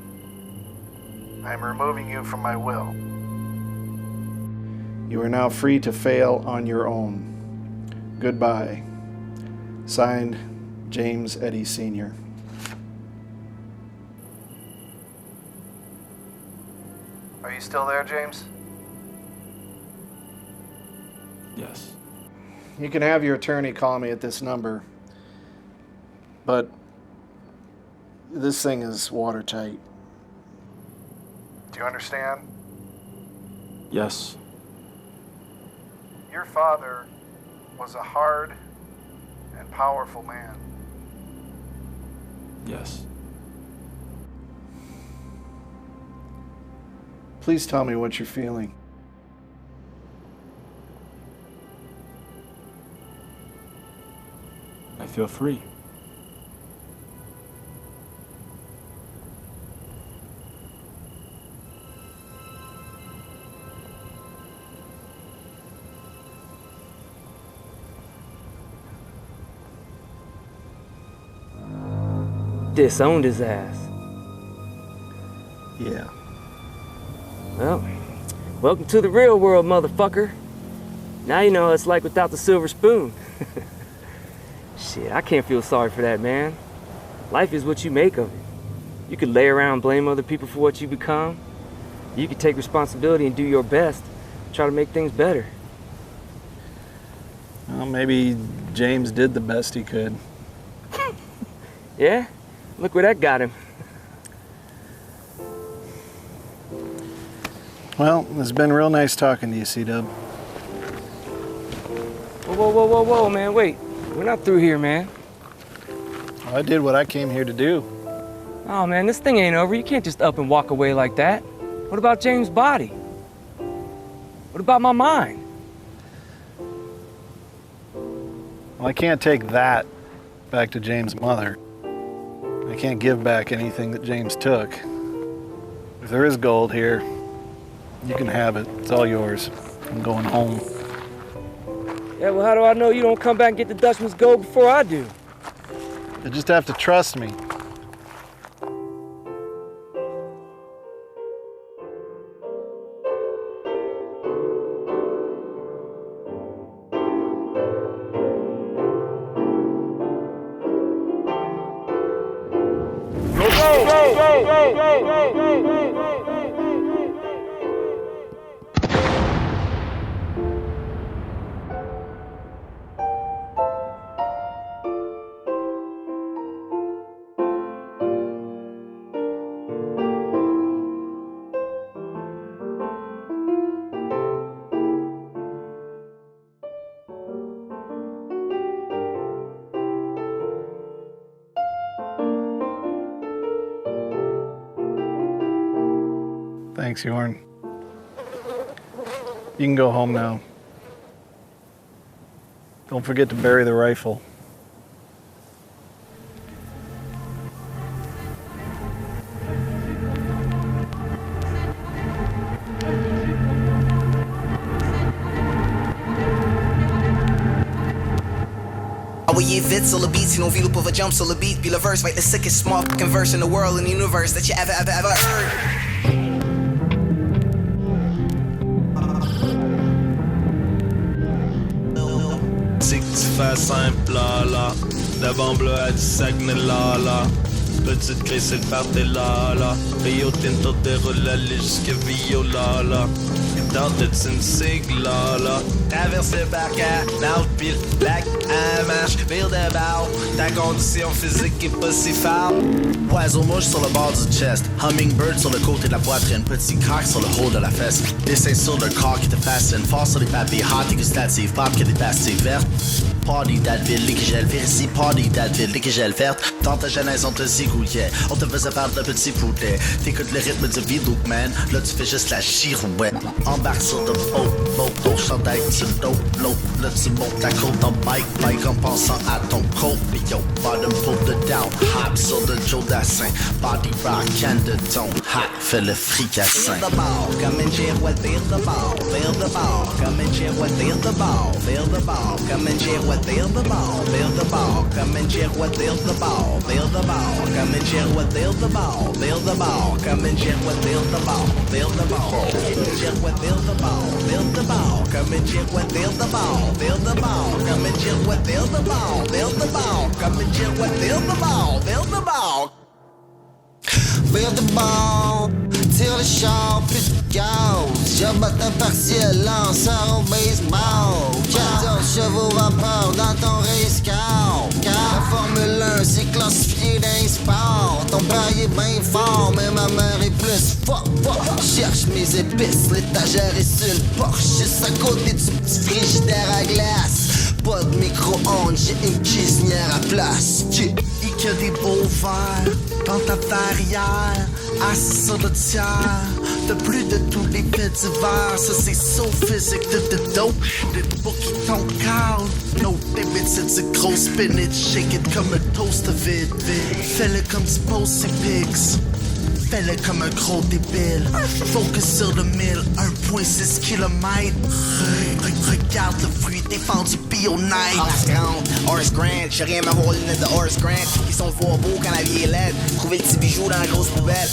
I am removing you from my will. You are now free to fail on your own. Goodbye. Signed, James Eddy Sr. Are you still there, James? Yes. You can have your attorney call me at this number, but this thing is watertight. Do you understand? Yes. Your father was a hard and powerful man. Yes. Please tell me what you're feeling. I feel free. Disowned his ass. Yeah. Well, welcome to the real world, motherfucker. Now you know what it's like without the silver spoon. Shit, I can't feel sorry for that, man. Life is what you make of it. You could lay around and blame other people for what you become. You could take responsibility and do your best, try to make things better. Well, maybe James did the best he could. Yeah? Look where that got him. Well, it's been real nice talking to you, C-Dub. Whoa, man, wait. We're not through here, man. Well, I did what I came here to do. Oh man, this thing ain't over. You can't just up and walk away like that. What about James' body? What about my mind? Well, I can't take that back to James' mother. I can't give back anything that James took. If there is gold here, you can have it. It's all yours. I'm going home. Yeah, well, how do I know you don't come back and get the Dutchman's gold before I do? You just have to trust me. Thanks, Jorn. You can go home now. Don't forget to bury the rifle. Envoyez vite sur le beat, sinon Vilo pour jump sur le beat. Puis le verse va être the sickest fucking verse in the world, in the universe that you ever heard. C'est que tu fais simple là. De bombe bleu à du Saguenay là. Petite crise, c'est le party là. Rio Tinto déroule aller jusqu'à Vio là. Dans de une sigle là. Traverse le barca, nage pile, black, un marche, vire de barre. Ta condition physique est pas si fort. Oiseau mouche sur le bord du chest, hummingbird sur le côté de la poitrine, petit coq sur le haut de la fesse. Dessin sur le corps qui te fascine, force sur les papiers, hâte gustative, pop que des pastilles vertes. Party d'Advil, les gels verts ici, party d'Advil, les gels vertes. Dans ta genèse, on te zigouillait, on te faisait faire de petits poulets. T'écoutes le rythme du vidéo-man, là tu fais juste la girouette. Embarque sur le boat, ton chandail, tu l'eau, là tu montes la côte en bike en pensant à ton coat. Yo, bottom pull the down, hop sur le Joe Dassin, body rock and the tone, hot, fais le fricassin. Feel the ball, come and girouette, feel the ball, come and girouette, feel the ball, come and girouette. Feel the ball, come and girouette, feel the ball, come and girouette, feel the ball, come and girouette, feel the ball, girouette, feel the ball, come and girouette, feel the ball, come and girouette, feel the ball, come and girouette, feel the ball, Feel the ball, tire le char, plus de gaz. J'abatte un partiel, lanceur au baseball. 14 chevaux vapeur dans ton race car. La Formule 1, c'est classifié d'un sport. Ton père est bien fort, mais ma mère est plus forte. Cherche mes épices, l'étagère est sur le porche. Juste à côté du petit frigidaire à glace. Pas de micro-ondes, j'ai une cuisinière à place. Il y a des beaux verres dans ta verrière, assis sur le tiers. De plus de tous les faits divers, ça c'est so physique de dope. Des bookies ton corps, no limit, c'est du gros spinach. Shake it comme un toast vide. Fais-le comme du post-pics. Fais-le comme un gros débile. Focus sur le 1000, 1,6 km. Regarde le fruit défendu billionaire. Horse Grant, j'ai rien à voir les lunettes de Horse Grant. Ils sont fort beaux quand la vie est laide. Trouver le petit bijou dans la grosse poubelle.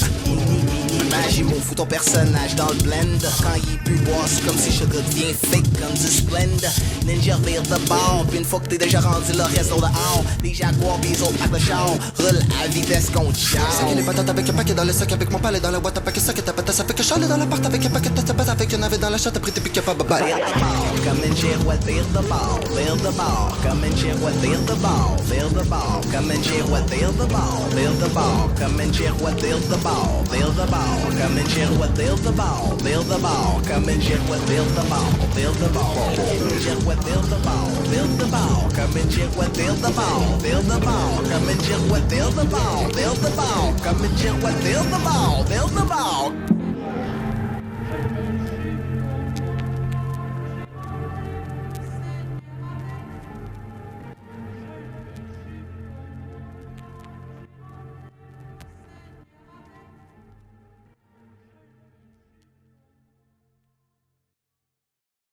Magie, mon fou ton personnage dans le blend. Quand il est plus boire, c'est comme si je deviens fake comme du Splend. Ninja vire de bord, puis une fois que t'es déjà rendu, le reste au dehors. Les jaguars, pis les autres avec le char. Roule à vitesse qu'on char. Sac les patates avec un paquet dans le sac, avec mon palais dans la boîte à paquet, sac et ta patate, ça fait que je suis allé dans l'appart avec un paquet de tapas, avec un navet dans la chatte, après t'es piqué pas bye. Come and girouette, feel the ball, come and girouette, feel the ball, come and girouette, feel the ball, come and girouette, feel the ball, come and girouette, feel the ball, come and girouette, feel the ball, girouette, feel the ball, come comme une girouette, build the ball, comme une girouette, build the ball, comme une girouette, build the ball,